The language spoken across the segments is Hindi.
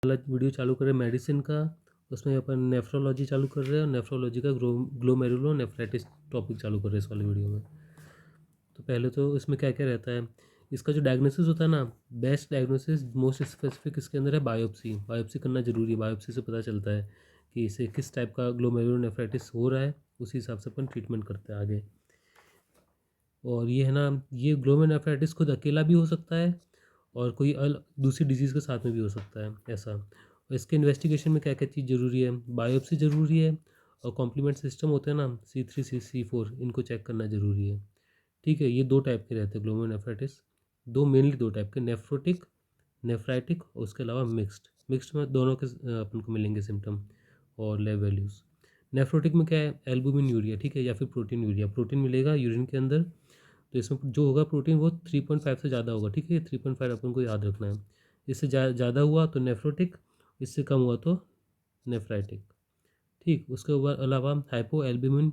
वाला वीडियो चालू कर रहे हैं मेडिसिन का, उसमें अपन नेफ्रोलॉजी चालू कर रहे हैं और नेफ्रोलॉजी का ग्लोमेरुलोनेफ्राइटिस टॉपिक चालू कर रहे हैं इस वाले वीडियो में। तो पहले तो इसमें क्या क्या रहता है, इसका जो डायग्नोसिस होता है ना, बेस्ट डायग्नोसिस मोस्ट स्पेसिफिक इसके अंदर है बायोप्सी करना ज़रूरी है। बायोप्सी से पता चलता है कि इसे किस टाइप का ग्लोमेरुलोनेफ्राइटिस हो रहा है, उसी हिसाब से अपन ट्रीटमेंट करते हैं आगे। और ये है ना, ये ग्लोमेरुलोनेफ्राइटिस खुद अकेला भी हो सकता है और कोई दूसरी डिजीज़ के साथ में भी हो सकता है ऐसा। और इसके इन्वेस्टिगेशन में क्या क्या चीज़ ज़रूरी है, बायोप्सी ज़रूरी है और कॉम्प्लीमेंट सिस्टम होते हैं ना C3 C4, इनको चेक करना ज़रूरी है। ठीक है, ये दो टाइप के रहते हैं ग्लोमेरुलोनेफ्राइटिस, मेनली दो टाइप के, नेफ्रोटिक नेफ्राइटिक और उसके अलावा मिक्स्ड में दोनों के अपन को मिलेंगे सिम्टम और लैब वैल्यूज़। नेफ्रोटिक में क्या है, एल्बुमिन यूरिया, ठीक है, या फिर प्रोटीन यूरिया, प्रोटीन मिलेगा यूरिन के अंदर। तो इसमें जो होगा प्रोटीन वो 3.5 से ज़्यादा होगा, ठीक है, 3.5 अपन को याद रखना है। इससे ज़्यादा हुआ तो नेफ्रोटिक, इससे कम हुआ तो नेफ्राइटिक। ठीक, उसके अलावा हाइपो एल्ब्यूमिन,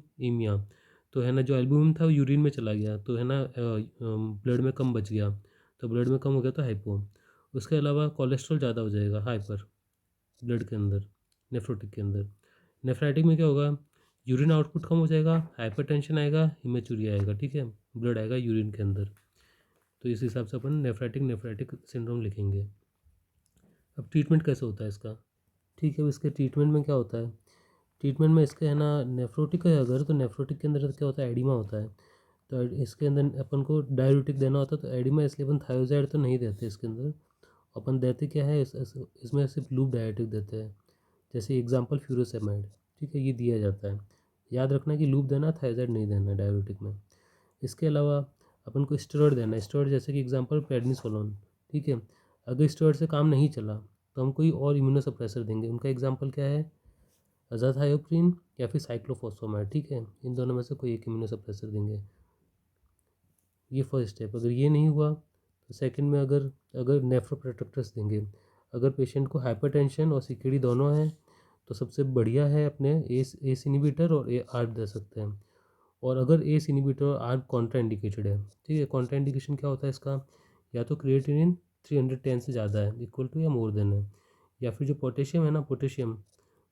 तो है ना, जो एल्ब्यूमिन था वो यूरिन में चला गया, तो है ना ब्लड में कम बच गया, तो ब्लड में कम हो गया तो हाइपो। उसके अलावा कोलेस्ट्रॉल ज़्यादा हो जाएगा, हाइपर, ब्लड के अंदर, नेफ्रोटिक के अंदर। नेफ्राइटिक में क्या होगा, यूरिन आउटपुट कम हो जाएगा, हाइपरटेंशन आएगा, हिमेचुरिया आएगा, ठीक है, ब्लड आएगा यूरिन के अंदर। तो इस हिसाब से अपन नेफ्राइटिक सिंड्रोम लिखेंगे। अब ट्रीटमेंट कैसे होता है इसका, ठीक है। अब इसके ट्रीटमेंट में क्या होता है, ट्रीटमेंट में इसके है ना, नेफ्रोटिक है अगर, तो नेफ्रोटिक के अंदर क्या होता है, एडिमा होता है। तो इसके अंदर अपन को डाययूरेटिक देना होता है, तो एडिमा इसलिए अपन थायोजाइड तो नहीं देते इसके अंदर, अपन देते क्या है इसमें सिर्फ लूप डाययूरेटिक देते हैं, जैसे एग्जांपल फ्यूरोसेमाइड, ठीक है, ये दिया जाता है। याद रखना कि लूप देना, थायोजाइड नहीं देना डाययूरेटिक में। इसके अलावा अपन को स्टेरॉयड देना है, स्टेरॉयड जैसे कि एग्जांपल प्रेडनिसोलोन, ठीक है। अगर स्टेरॉयड से काम नहीं चला तो हम कोई और इम्यूनोसप्रेसर देंगे, उनका एग्जांपल क्या है, अजाथायोप्रिन या फिर साइक्लोफॉस्फेमाइड, ठीक है, इन दोनों में से कोई एक इम्यूनोसप्रेसर देंगे। ये फर्स्ट स्टेप। अगर ये नहीं हुआ तो सेकंड में अगर अगर नेफ्रोप्रोटेक्टर्स देंगे। अगर पेशेंट को हाइपरटेंशन और सीकेडी दोनों है तो सबसे बढ़िया है अपने एस इनिबिटर और आर्ब दे सकते हैं। और अगर एस इनिबिटर और आर्ब कॉन्ट्रा इंडिकेटेड है, ठीक है, कॉन्ट्रा इंडिकेशन क्या होता है इसका, या तो क्रिएटिनिन 310 से ज़्यादा है, इक्वल टू या मोर देन है, या फिर जो पोटेशियम है ना, पोटेशियम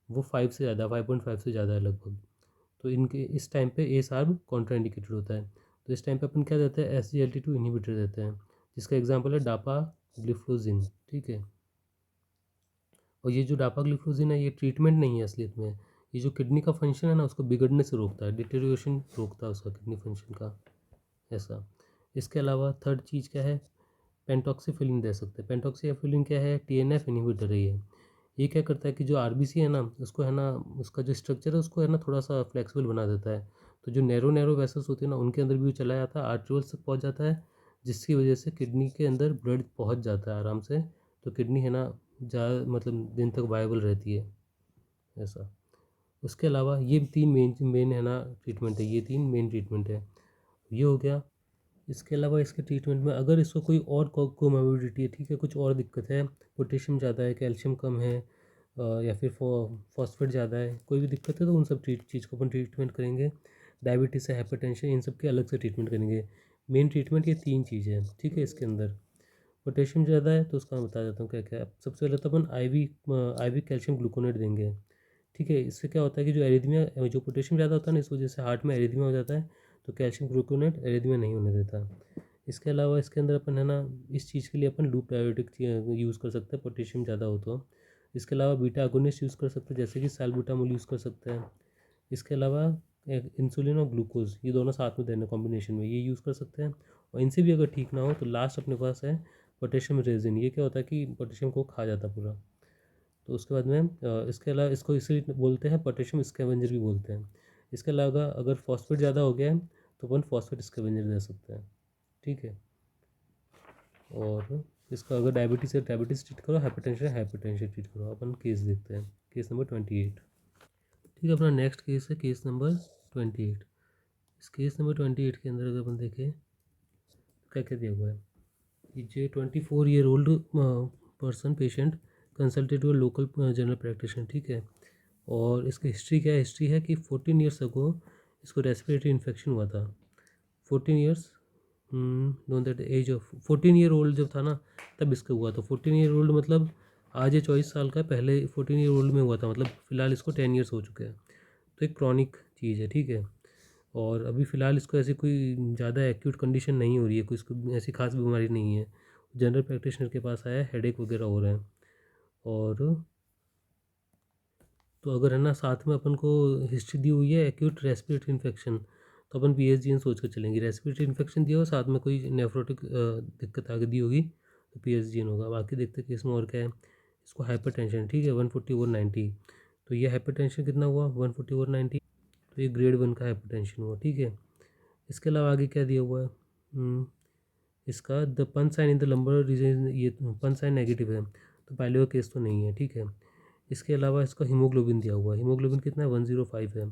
वो 5 से ज़्यादा, 5.5 से ज़्यादा है लगभग। तो इनके इस टाइम पे एस आर्ब कॉन्ट्रा इंडिकेटेड होता है। तो इस टाइम पे अपन क्या देते हैं, SGLT2 इनहिबिटर देते हैं, जिसका एग्जांपल है डापाग्लिफ्लोजिन, ठीक है। और ये जो डापाग्लिफ्लोजिन है ये ट्रीटमेंट नहीं है असलियत में, ये जो किडनी का फंक्शन है ना उसको बिगड़ने से रोकता है, डिटेरियोरेशन रोकता है उसका किडनी फंक्शन का, ऐसा। इसके अलावा थर्ड चीज़ क्या है, पेंटॉक्सीफिलिन दे सकते हैं। पेंटॉक्सीफिलिन क्या है, TNF इनहिबिटर है ये क्या करता है कि जो आरबीसी है ना उसको है ना, उसका जो स्ट्रक्चर है उसको है ना थोड़ा सा फ्लेक्सिबल बना देता है। तो जो नैरो वेसल्स होती है ना उनके अंदर भी वो चला जाता है, आर्ट्रियोल्स तक पहुंच जाता है, जिसकी वजह से किडनी के अंदर ब्लड पहुंच जाता है आराम से। तो किडनी है ना ज़्यादा मतलब दिन तक वायबल रहती है, ऐसा। उसके अलावा ये तीन मेन है ना ट्रीटमेंट है, ये तीन मेन ट्रीटमेंट है, ये हो गया। इसके अलावा इसके ट्रीटमेंट में अगर इसको कोई और कोमोर्बिडिटी है, ठीक है, कुछ और दिक्कत है, पोटेशियम ज़्यादा है, कैल्शियम कम है, या फिर फॉस्फेट ज़्यादा है, कोई भी दिक्कत है तो उन सब चीज़ को अपन ट्रीटमेंट करेंगे। डायबिटीज़ है, हाइपरटेंशन, इन सब के अलग से ट्रीटमेंट करेंगे। मेन ट्रीटमेंट ये तीन चीज़ें हैं, ठीक है। इसके अंदर पोटेशियम ज़्यादा है तो उसका मैं बता देता हूँ क्या क्या है। सबसे पहले तो अपन आई वी कैल्शियम ग्लूकोनेट देंगे, ठीक है। इससे क्या होता है कि जो एरिथमिया, जो पोटेशियम ज़्यादा होता है ना, इस वजह से हार्ट में एरिथमिया हो जाता है, तो कैल्शियम ग्लूकोनेट एरिथमिया नहीं होने देता। इसके अलावा इसके अंदर अपन है ना, इस चीज़ के लिए अपन लूप डायरेटिक यूज़ कर सकते हैं, पोटेशियम ज़्यादा हो तो। इसके अलावा बीटा अगोनिस्ट यूज़ कर सकते हैं, जैसे कि साल्बुटामोल यूज़ कर सकते हैं। इसके अलावा इंसुलिन और ग्लूकोज, ये दोनों साथ में देना कॉम्बिनेशन में, ये यूज़ कर सकते हैं। और इनसे भी अगर ठीक ना हो तो लास्ट अपने पास है पोटेशियम रेजिन। ये क्या होता है कि पोटेशियम को खा जाता पूरा। तो उसके बाद में इसके अलावा इसको इसलिए बोलते हैं पोटेशियम स्कैवेंजर भी बोलते हैं। इसके अलावा अगर फॉस्फेट ज़्यादा हो गया है तो अपन फॉस्फेट स्कैवेंजर दे सकते हैं, ठीक है। और इसका अगर डायबिटीज़ है डायबिटीज़ ट्रीट करो, हाइपरटेंशन ट्रीट करो। अपन केस देखते हैं, केस नंबर 28, ठीक है। अपना नेक्स्ट केस है केस नंबर 28। इस केस नंबर 28 के अंदर अगर अपन देखें क्या क्या दिया हुआ है, ये 24-year-old person patient consulted to local general practitioner, ठीक है। और इसकी हिस्ट्री क्या है, हिस्ट्री है कि 14 ईयर्स अगो इसको रेस्पिरेटरी इन्फेक्शन हुआ था। 14 years, no that age of 14 year old जब था ना तब इसका हुआ था। 14 ईयर ओल्ड मतलब आज ये 24 साल का, पहले 14 ईयर ओल्ड में हुआ था, मतलब फ़िलहाल इसको 10 ईयर्स हो चुके हैं। तो एक क्रॉनिक चीज़ है, ठीक है। और अभी फ़िलहाल इसको ऐसी कोई ज़्यादा एक्यूट कंडीशन नहीं हो रही है, कोई इसको ऐसी खास बीमारी नहीं है। जनरल प्रैक्टिशनर के पास आया है, हेडेक वगैरह हो रहे हैं। और तो अगर है ना साथ में अपन को हिस्ट्री दी हुई है एक्यूट रेस्पिरेटरी इन्फेक्शन, तो अपन पीएसजीएन सोच कर चलेंगे। रेस्पिरेटरी इन्फेक्शन दिया हो, साथ में कोई नेफ्रोटिक दिक्कत आगे दी होगी, तो पीएसजीएन होगा। बाकी देखते हैं कि इसमें और क्या है। इसको हाइपरटेंशन, ठीक है, 140/90। तो ये हाइपरटेंशन कितना हुआ, 140/90। तो ये ग्रेड 1 का हाइपरटेंशन हुआ, ठीक है। इसके अलावा आगे क्या दिया हुआ है, इसका the punch sign in the lumbar region, ये पंच साइन नेगेटिव है, तो पहले का केस तो नहीं है, ठीक है। इसके अलावा इसका हीमोग्लोबिन दिया हुआ है, हीमोग्लोबिन कितना है, 105 है।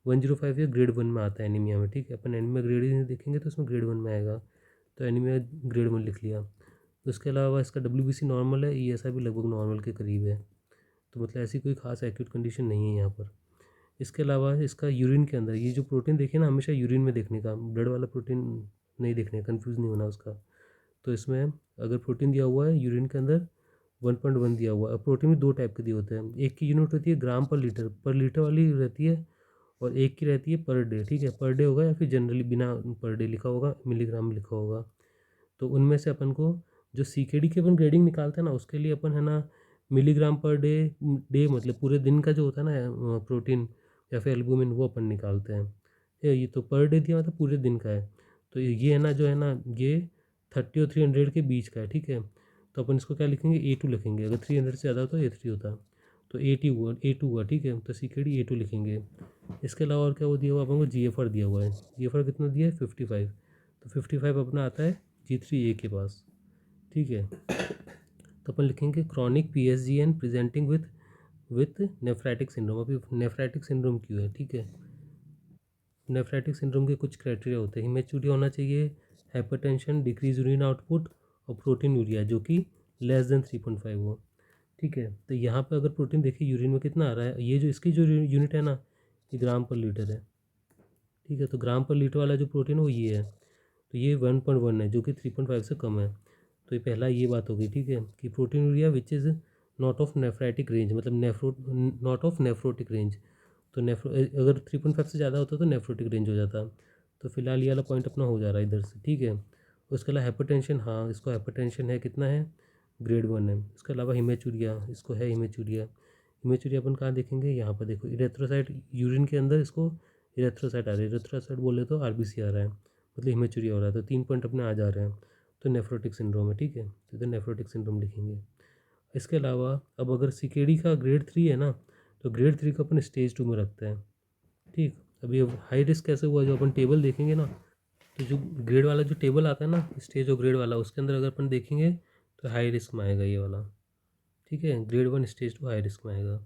105 ये ग्रेड 1 में आता है एनीमिया में, ठीक है। अपन एनीमिया ग्रेड ही नहीं देखेंगे तो इसमें ग्रेड 1 में आएगा, तो एनीमिया ग्रेड 1 लिख लिया। तो इसके अलावा इसका WBC नॉर्मल है, ESI भी लगभग नॉर्मल के करीब है। तो मतलब ऐसी कोई खास एक्यूट कंडीशन नहीं है यहाँ पर। इसके अलावा इसका यूरिन के अंदर ये जो प्रोटीन देखिए ना, हमेशा यूरिन में देखने का, ब्लड वाला प्रोटीन नहीं देखने का, कन्फ्यूज़ नहीं होना उसका। तो इसमें अगर प्रोटीन दिया हुआ है यूरिन के अंदर 1.1 दिया हुआ है। अब प्रोटीन भी दो टाइप के दिए होते हैं, एक की यूनिट होती है ग्राम पर लीटर वाली रहती है, और एक की रहती है पर डे, ठीक है। पर डे होगा या फिर जनरली बिना पर डे लिखा होगा, मिलीग्राम में लिखा होगा। तो उनमें से अपन को जो CKD की अपन ग्रेडिंग निकालते हैं ना, उसके लिए अपन है ना मिलीग्राम पर डे, डे मतलब पूरे दिन का जो होता है ना प्रोटीन या फिर एल्बुमिन, वो अपन निकालते हैं। ये तो पर डे दिया मतलब पूरे दिन का है। तो ये है ना जो है ना, ये 30 और 300 के बीच का है, ठीक है। तो अपन इसको क्या लिखेंगे, A2 लिखेंगे। अगर 300 से ज़्यादा होता तो A3 होता। तो A2 हुआ, ठीक है। तो CKD A2 लिखेंगे। इसके अलावा और क्या वो दिया हुआ अपन को, GFR दिया हुआ है। GFR कितना दिया है, 55। तो 55 अपना आता है G3A के पास, ठीक है। तो अपन लिखेंगे chronic PSGN presenting with nephritic syndrome. अभी नेफ्रेटिक सिंड्रोम क्यों है, ठीक है। नेफ्रेटिक सिंड्रोम के कुछ क्राइटेरिया होते हैं, हिमेचूरिया होना चाहिए, हाइपरटेंशन, डिक्रीज यूरिन आउटपुट, और प्रोटीन यूरिया जो कि <3.5 हो, ठीक है। तो यहाँ पे अगर प्रोटीन देखिए यूरिन में कितना आ रहा है, ये जो इसकी जो यूनिट है ना, ये ग्राम पर लीटर है, ठीक है। तो ग्राम पर लीटर वाला जो प्रोटीन है वो ये है। तो ये 1.1 है, जो कि 3.5 से कम है। तो ये पहला ये बात होगी, ठीक है, कि protein urea which is not of nephritic range, मतलब नॉट ऑफ नेफ्रोटिक रेंज। तो अगर 3.5 से ज़्यादा होता तो नेफ्रोटिक रेंज हो जाता। तो फिलहाल ये वाला पॉइंट अपना हो जा रहा है इधर से, ठीक है। उसके अलावा हाइपरटेंशन, हाँ इसको हाइपरटेंशन है, कितना है, ग्रेड 1 है। इसके अलावा हिमेचूरिया, इसको है हिमेचूरिया। हिमेचूरिया अपन कहाँ देखेंगे, यहाँ पर देखो, इरेथ्रोसाइट यूरिन के अंदर इसको इरेथ्रोसाइट आ रहा है। इरेथ्रोसाइट बोले तो RBC आ रहा है, मतलब हिमेचूरिया हो रहा है। तो 3 पॉइंट अपने आ जा रहे हैं। तो नेफ्रोटिक सिंड्रोम है, ठीक है। तो इधर नेफ्रोटिक सिंड्रोम लिखेंगे। इसके अलावा अब अगर CKD का ग्रेड 3 है ना, तो ग्रेड 3 को अपन स्टेज 2 में रखते हैं, ठीक। अभी अब हाई रिस्क कैसे हुआ, जो अपन टेबल देखेंगे ना, तो जो ग्रेड वाला जो टेबल आता है ना, स्टेज और ग्रेड वाला, उसके अंदर अगर अपन देखेंगे तो हाई रिस्क में आएगा ये वाला, ठीक है। ग्रेड 1 स्टेज 2 हाई रिस्क में आएगा।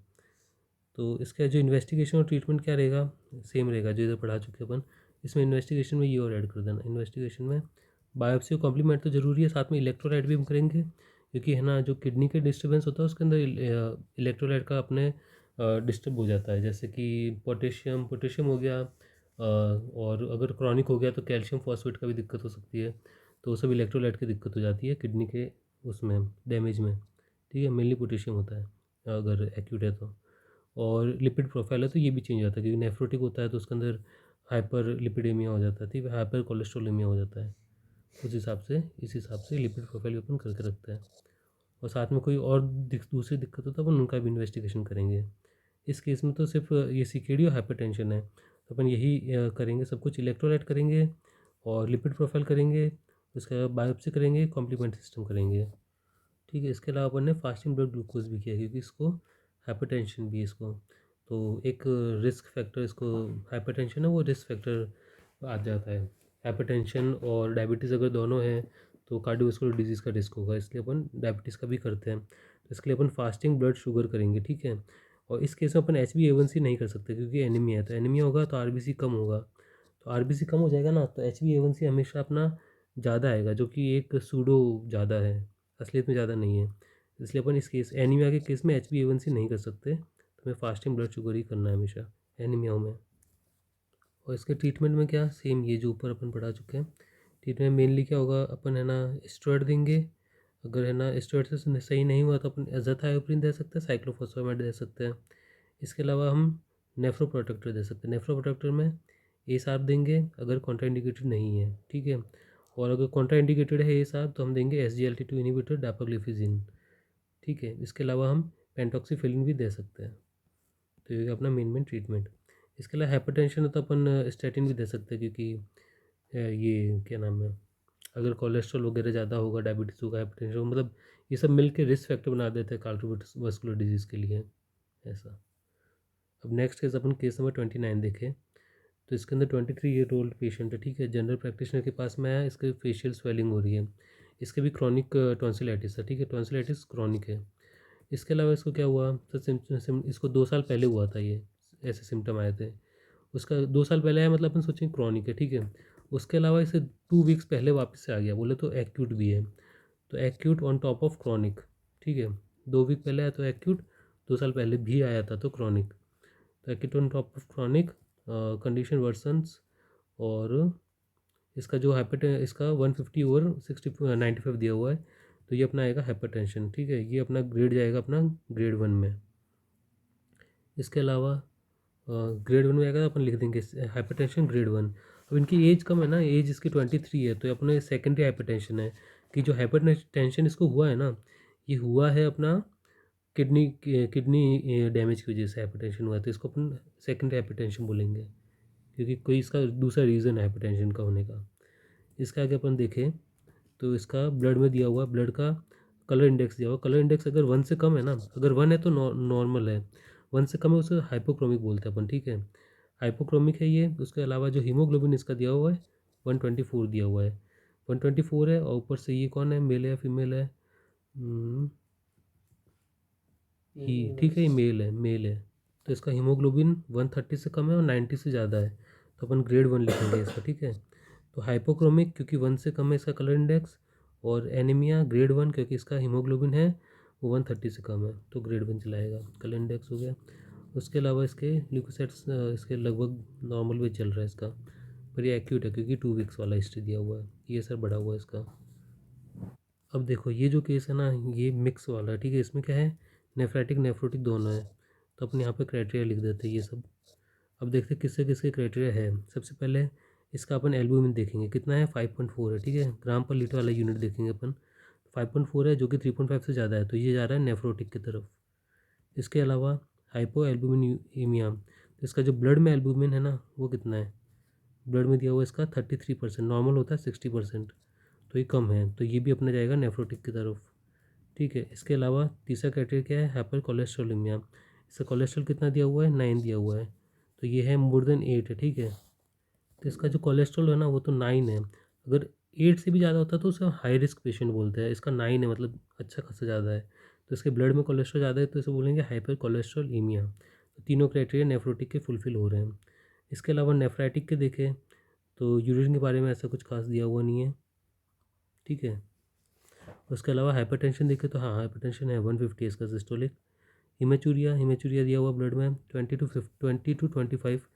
तो इसका जो इन्वेस्टिगेशन और ट्रीटमेंट क्या रहेगा, सेम रहेगा जो इधर पढ़ा चुके अपन। इसमें इन्वेस्टिगेशन में ये और ऐड कर देना, इन्वेस्टिगेशन में बायोप्सी और कॉम्प्लीमेंट तो ज़रूरी है, साथ में इलेक्ट्रोलाइट भी हम करेंगे, क्योंकि है ना जो किडनी के डिस्टर्बेंस होता है उसके अंदर इलेक्ट्रोलाइट का अपने डिस्टर्ब हो जाता है, जैसे कि पोटेशियम पोटेशियम हो गया, और अगर क्रॉनिक हो गया तो कैल्शियम फॉस्फेट का भी दिक्कत हो सकती है। तो वो सब इलेक्ट्रोलाइट की दिक्कत हो जाती है किडनी के उसमें डैमेज में, ठीक है। मेनली पोटेशियम होता है अगर एक्यूट है तो। और लिपिड प्रोफाइल है तो ये भी चेंज होता है, क्योंकि नेफ्रोटिक होता है तो उसके अंदर हाइपर लिपिडेमिया हो जाता है, ठीक है, हाइपर कोलेस्ट्रोलेमिया हो जाता है। उस हिसाब से, इस हिसाब से लिपिड प्रोफाइल भी अपन करके रखते हैं। और साथ में कोई और दूसरी दिक्कत हो तो अपन उनका भी इन्वेस्टिगेशन करेंगे। इस केस में तो सिर्फ ये CKD और हाइपरटेंशन है, तो अपन यही करेंगे, सब कुछ इलेक्ट्रोलाइट करेंगे और लिपिड प्रोफाइल करेंगे, उसके बाद बायोप्सी करेंगे, कॉम्प्लीमेंट सिस्टम करेंगे, ठीक है। इसके अलावा अपन ने फास्टिंग ब्लड ग्लूकोज भी किया, क्योंकि इसको हाइपरटेंशन भी है इसको, तो एक रिस्क फैक्टर, इसको हाइपरटेंशन है वो रिस्क फैक्टर आ जाता है। हाइपरटेंशन और डायबिटीज़ अगर दोनों हैं तो कार्डियोवास्कुलर डिजीज़ का रिस्क होगा, इसलिए अपन डायबिटीज़ का भी करते हैं। तो इसके लिए अपन फास्टिंग ब्लड शुगर करेंगे, ठीक है। और इस केस में अपन HbA1c नहीं कर सकते, क्योंकि एनीमिया है, तो एनीमिया होगा तो RBC कम होगा। तो RBC कम हो जाएगा ना, तो HbA1c हमेशा अपना ज़्यादा आएगा, जो कि एक सूडो ज़्यादा है, असलियत में ज़्यादा नहीं है। इसलिए अपन इस केस एनीमिया के केस में HbA1c नहीं कर सकते, तो हमें फास्टिंग ब्लड शुगर ही करना है हमेशा एनीमिया में। और इसके ट्रीटमेंट में क्या, सेम ये जो ऊपर अपन पढ़ा चुके हैं। ट्रीटमेंट मेनली क्या होगा, अपन है ना स्टेरॉइड देंगे, अगर है ना स्टेरॉइड से सही नहीं हुआ तो अपन एजाथायोप्रिन दे सकते हैं, साइक्लोफॉस्फेमाइड दे सकते हैं। इसके अलावा हम नेफ्रोप्रोटेक्टर दे सकते हैं। नेफ्रोप्रोटेक्टर में ASAP देंगे अगर कॉन्ट्राइंडिकेटेड नहीं है, ठीक है। और अगर कॉन्ट्राइंडिकेटेड है ASAP तो हम देंगे SGLT2 इनहिबिटर डापाग्लिफिजिन, ठीक है। इसके अलावा हम पेंटॉक्सीफिलिन भी दे सकते हैं। तो ये अपना मेन ट्रीटमेंट। इसके अलावा हाइपरटेंशन है तो अपन स्टैटिन भी दे सकते हैं, क्योंकि ये क्या नाम है, अगर कोलेस्ट्रॉल वगैरह ज़्यादा होगा, डायबिटीज़ होगा, हाइपरटेंशन, मतलब ये सब मिलकर रिस्क फैक्टर बना देते हैं कार्डियोवास्कुलर डिजीज़ के लिए, ऐसा। अब नेक्स्ट केस अपन केस नंबर 29 देखें। तो इसके अंदर 23 ईयर ओल्ड पेशेंट है, ठीक है। जनरल प्रैक्टिशनर के पास में आया, इसके फेशियल स्वेलिंग हो रही है, इसके भी क्रॉनिक टॉन्सिलाइटिस है, ठीक है। टॉन्सिलाइटिस क्रॉनिक है। इसके अलावा इसको क्या हुआ, तो इसको 2 साल पहले हुआ था, ये ऐसे सिम्टम आए थे। उसका 2 साल पहले आया, मतलब अपन सोचें क्रॉनिक है, ठीक है। उसके अलावा इसे 2 वीक्स पहले वापस से आ गया, बोले तो एक्यूट भी है। तो acute on top of chronic, ठीक है। 2 वीक पहले आया तो एक्यूट, 2 साल पहले भी आया था तो क्रॉनिक। तो acute on top of chronic, condition versions, और इसका जो इसका 150 ओवर 95 दिया हुआ है, तो ये अपना आएगा हाइपरटेंशन, ठीक है। ये अपना ग्रेड जाएगा अपना ग्रेड 1 में। इसके अलावा ग्रेड 1 में आएगा तो अपन लिख देंगे हाइपरटेंशन ग्रेड 1। अब इनकी एज कम है ना, एज इसकी 23 है, तो अपने सेकेंडरी हाइपरटेंशन है। कि जो हाइपरटेंशन इसको हुआ है ना, ये हुआ है अपना किडनी डैमेज की वजह से हाइपरटेंशन हुआ है, तो इसको अपन सेकेंडरी हाइपरटेंशन बोलेंगे, क्योंकि कोई इसका दूसरा रीज़न है हाइपरटेंशन का होने का। इसका आगे अपन देखें तो इसका ब्लड में दिया हुआ, ब्लड का कलर इंडेक्स दिया हुआ। कलर इंडेक्स अगर 1 से कम है ना, अगर 1 है तो नॉर्मल है, 1 से कम है उसे हाइपोक्रोमिक बोलते हैं अपन, ठीक है। हाइपोक्रोमिक है ये। उसके अलावा जो हीमोग्लोबिन इसका दिया हुआ है 124 दिया हुआ है, 124 है। और ऊपर से ये कौन है, मेल है फीमेल है, ही, ठीक है, ये मेल है। तो इसका हीमोग्लोबिन 130 से कम है और 90 से ज़्यादा है, तो अपन ग्रेड 1 लिखेंगे इसका, ठीक है। तो हाइपोक्रोमिक क्योंकि 1 से कम है इसका कलर इंडेक्स, और एनीमिया ग्रेड 1 क्योंकि इसका हीमोग्लोबिन है वो 130 से कम है, तो ग्रेड 1 चलाएगा, कलर इंडेक्स हो गया। उसके अलावा इसके ल्यूकोसाइट्स इसके लगभग नॉर्मल भी चल रहा है इसका, पर ये एक्यूट है क्योंकि 2 वीक्स वाला हिस्ट्री दिया हुआ है, ये सर बढ़ा हुआ है इसका। अब देखो ये जो केस है ना, ये मिक्स वाला है, ठीक है। इसमें क्या है, नेफ्रेटिक नेफ्रोटिक दोनों है, तो अपन यहाँ पे क्राइटेरिया लिख देते हैं ये सब। अब देखते हैं किससे किसके क्राइटेरिया है। सबसे पहले इसका अपन एल्बुमिन देखेंगे, कितना है 5.4 है, ठीक है। ग्राम पर लीटर वाला यूनिट देखेंगे अपन, 5.4 है, जो कि 3.5 से ज़्यादा है, तो ये जा रहा है नेफ्रोटिक की तरफ। इसके अलावा हाइपो एल्बुमिनीमिया, तो इसका जो ब्लड में एल्बुमिन है ना वो कितना है, ब्लड में दिया हुआ इसका 33%, नॉर्मल होता है 60%, तो ये कम है, तो ये भी अपना जाएगा नेफ्रोटिक की तरफ, ठीक है। इसके अलावा तीसरा क्राइटेरिया क्या है, हाइपर कोलेस्ट्रोलिमिया, इसका कोलेस्ट्रॉल कितना दिया हुआ है, 9 दिया हुआ है, तो ये है मोर देन 8 है, ठीक है। तो इसका जो कोलेस्ट्रॉल है ना वो तो 9 है, अगर 8 से भी ज़्यादा होता है तो उसे हाई रिस्क पेशेंट बोलते हैं। इसका 9 है, मतलब अच्छा खासा ज़्यादा है, तो इसके ब्लड में कोलेस्ट्रॉल ज़्यादा है, तो इसे बोलेंगे हाइपर कोलेस्ट्रॉलीमिया। तो तीनों क्राइटेरिया नेफ्रोटिक के फुलफिल हो रहे हैं। इसके अलावा नेफ्राइटिक के देखें तो यूरिन के बारे में ऐसा कुछ खास दिया हुआ नहीं है, ठीक है। उसके अलावा हाइपरटेंशन देखें तो हाँ हाइपरटेंशन है, 150 इसका सिस्टोलिक। हिमेचूरिया दिया हुआ ब्लड में 20 to 25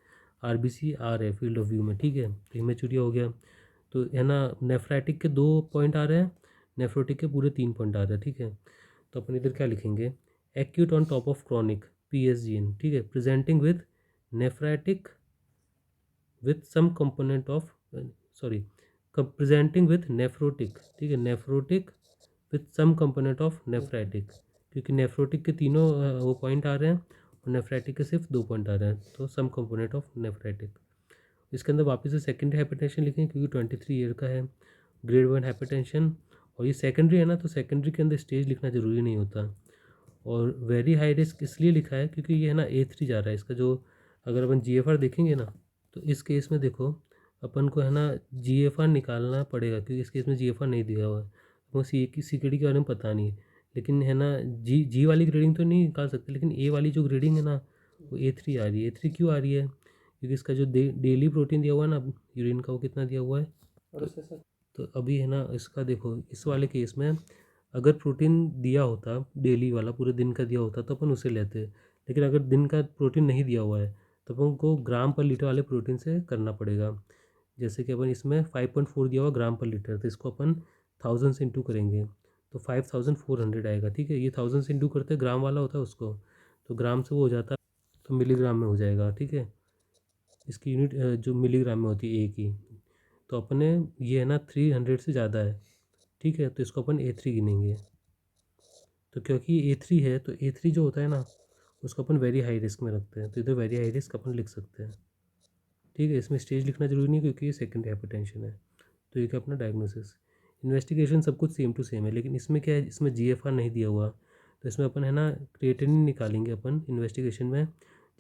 RBC आ रहे हैं फील्ड ऑफ व्यू में, ठीक है। तो हिमेचूरिया हो गया, तो है ना नेफ्राइटिक के 2 पॉइंट आ रहे हैं, नेफ्रोटिक के पूरे 3 पॉइंट आ रहे हैं, ठीक है। तो अपन इधर क्या लिखेंगे, acute on top of chronic PSGN, ठीक है, presenting with nephritic with some component of sorry presenting with nephrotic, ठीक है, nephrotic with some component of nephritic, क्योंकि नेफ्रोटिक के तीनों वो पॉइंट आ रहे हैं और नेफ्राइटिक के सिर्फ 2 पॉइंट आ रहे हैं, तो सम कंपोनेंट ऑफ नेफ्राइटिक। इसके अंदर वापस से सेकेंडरी हाइपरटेंशन लिखें क्योंकि 23 ईयर का है, ग्रेड 1 हाइपरटेंशन, और ये सेकेंडरी है ना, तो सेकेंडरी के अंदर स्टेज लिखना ज़रूरी नहीं होता। और वेरी हाई रिस्क इसलिए लिखा है क्योंकि ये है ना A3 जा रहा है इसका, जो अगर अपन GFR देखेंगे ना तो इस केस में देखो अपन को है ना GFR निकालना पड़ेगा, क्योंकि इस केस में GFR नहीं दिया हुआ है, वो CKD के बारे में पता नहीं, लेकिन है ना जी वाली ग्रेडिंग तो नहीं निकाल सकते, लेकिन A वाली जो ग्रेडिंग है ना वो A3 आ रही है। A3 क्यों आ रही है, क्योंकि इसका जो डेली प्रोटीन दिया हुआ है ना यूरिन का, वो कितना दिया हुआ है। तो अभी है ना इसका देखो, इस वाले केस में अगर प्रोटीन दिया होता डेली वाला, पूरे दिन का दिया होता तो अपन उसे लेते, लेकिन अगर दिन का प्रोटीन नहीं दिया हुआ है तो अपन को ग्राम पर लीटर वाले प्रोटीन से करना पड़ेगा। जैसे कि अपन इसमें 5.4 दिया हुआ ग्राम पर लीटर, तो इसको अपन 1000 से इंटू करेंगे, तो 5400 आएगा, ठीक है। ये 1000 से इंटू करते ग्राम वाला होता है उसको, तो ग्राम से वो हो जाता है तो मिलीग्राम में हो जाएगा, ठीक है। इसकी यूनिट जो मिलीग्राम में होती है ए की, तो अपने ये है ना 300 से ज़्यादा है, ठीक है, तो इसको अपन A3 गिनेंगे। तो क्योंकि A3 है तो A3 जो होता है ना उसको अपन वेरी हाई रिस्क में रखते हैं, तो इधर वेरी हाई रिस्क अपन लिख सकते हैं, ठीक है। इसमें स्टेज लिखना जरूरी नहीं क्योंकि ये सेकेंडरी हाइपरटेंशन है। तो ये क्या अपना डायग्नोसिस, इन्वेस्टिगेशन सब कुछ सेम टू सेम है, लेकिन इसमें क्या है, इसमें GFR नहीं दिया हुआ, तो इसमें अपन है ना क्रिएटिनिन निकालेंगे अपन इन्वेस्टिगेशन में,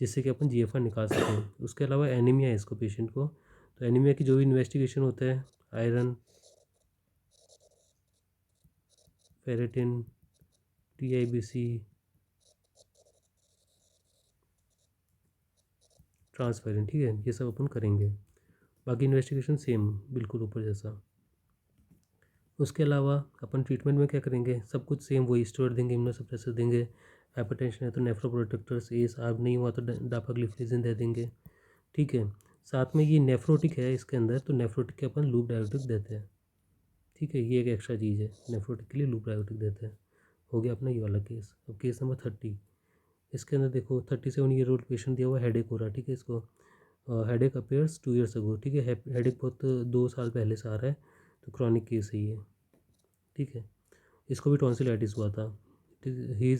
जिससे कि अपन GFR निकाल सकें। उसके अलावा एनीमिया है इसको पेशेंट को, तो एनीमिया की जो भी इन्वेस्टिगेशन होता है, आयरन, फेरेटिन, TIBC, ट्रांसफेरिन, ठीक है, ये सब अपन करेंगे। बाकी इन्वेस्टिगेशन सेम बिल्कुल ऊपर जैसा। उसके अलावा अपन ट्रीटमेंट में क्या करेंगे, सब कुछ सेम, वही स्टेरॉइड देंगे, इम्यूनोसप्रेसर देंगे, हाइपरटेंशन है तो नेफ्रोप्रोटेक्टर्स, एस आर्ब नहीं हुआ तो डापाग्लिफिजिन दे देंगे, ठीक है। साथ में ये नेफ्रोटिक है इसके अंदर, तो नेफ्रोटिक के अपन लूप डायोटिक देते हैं, ठीक है, ये एक एक्स्ट्रा चीज़ है, नेफ्रोटिक के लिए लूप डायोटिक देते हैं। हो गया अपना ये वाला केस। अब केस नंबर 30, इसके अंदर देखो 37 ईयर ओल्ड पेशेंट दिया हुआ, हेडेक हो रहा है, ठीक है। इसको हेडेक अपेयर्स 2 ईयर्स अगो, ठीक है, हेडेक बहुत 2 साल पहले से आ रहा है, तो क्रॉनिक केस है ये, ठीक है। इसको भी टॉन्सिलाइटिस हुआ था, he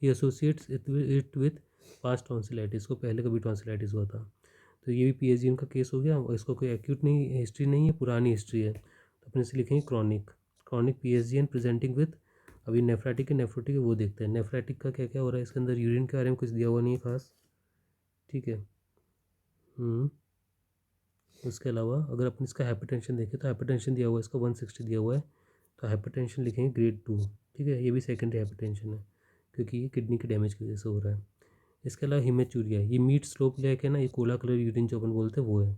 associates it with past tonsillitis, को पहले कभी टॉन्सिलाइटिस हुआ था, तो ये भी PSGN का केस हो गया। और इसको कोई एक्यूट नहीं हिस्ट्री नहीं है, पुरानी हिस्ट्री है, तो अपने से लिखेंगे क्रॉनिक PSGN प्रेजेंटिंग विथ, अभी नेफ्राटिक है वो देखते हैं। नेफ्राटिक का क्या क्या हो रहा है इसके अंदर, यूरिन के बारे में कुछ दिया हुआ नहीं है खास, ठीक है। उसके अलावा अगर अपन इसका हाइपरटेंशन देखें तो हाइपरटेंशन दिया हुआ है इसका 160 दिया हुआ है, तो हाइपरटेंशन लिखेंगे ग्रेड 2, ठीक है। ये भी सेकेंडरी हाइपरटेंशन है क्योंकि ये किडनी के डैमेज की वजह से हो रहा है। इसके अलावा हिमेचूरिया, ये मीट स्लोप लेके ना, ये कोला कलर यूरिन जो अपन बोलते हैं वो है,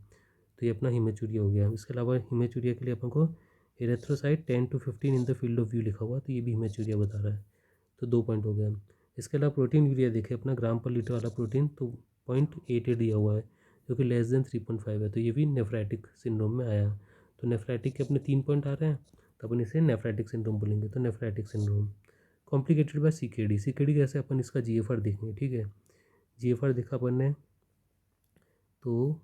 तो ये अपना हिमेचूरिया हो गया। इसके अलावा हिमेचूरिया के लिए अपन को erythrocyte 10 to 15 in the field of view लिखा हुआ, तो ये भी हिमेचूरिया बता रहा है, तो 2 पॉइंट हो गया। इसके अलावा प्रोटीन यूरिया देखें अपना ग्राम पर लीटर वाला प्रोटीन, तो 0.88 दिया हुआ है जो कि लेस देन 3.5 है, तो ये भी नेफ्राइटिक सिंड्रोम में आया। तो नेफ्राइटिक के अपने 3 पॉइंट आ रहे हैं, तो अपन इसे नेफ्राइटिक सिंड्रोम बोलेंगे, तो nephritic syndrome. Complicated by CKD कैसे, अपन इसका GFR देखेंगे, ठीक है। GFR देखा अपन ने, तो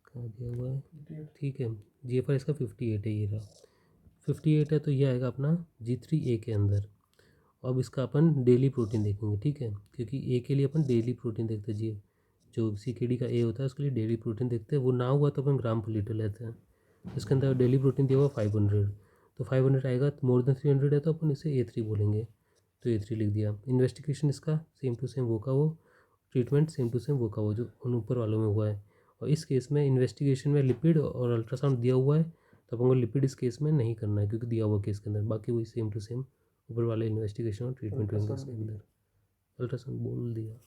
कहाँ दिया हुआ है, ठीक है, GFR इसका 58 है, ये रहा 58 है, तो ये आएगा अपना G3A के अंदर। अब इसका अपन डेली प्रोटीन देखेंगे, ठीक है, क्योंकि ए के लिए अपन डेली प्रोटीन देखते हैं, जी जो CKD का ए होता है उसके लिए डेली प्रोटीन देखते हैं, वो ना हुआ तो अपन ग्राम पर लीटर लेते हैं। इसके अंदर डेली प्रोटीन दिया हुआ 500, तो 500 आएगा, तो मोर देन 300 है तो अपन इसे A3 बोलेंगे, तो A3 लिख दिया। इन्वेस्टिगेशन इसका सेम टू सेम वो का वो, ट्रीटमेंट सेम टू सेम वो का वो जो उन ऊपर वालों में हुआ है। और इस केस में इन्वेस्टिगेशन में लिपिड और अल्ट्रासाउंड दिया हुआ है, तो अपन को लिपिड इस केस में नहीं करना है क्योंकि दिया हुआ केस के अंदर, बाकी वही सेम टू सेम ऊपर वाले इन्वेस्टिगेशन और ट्रीटमेंट होंगे इसके अंदर। अल्ट्रासाउंड बोल दिया।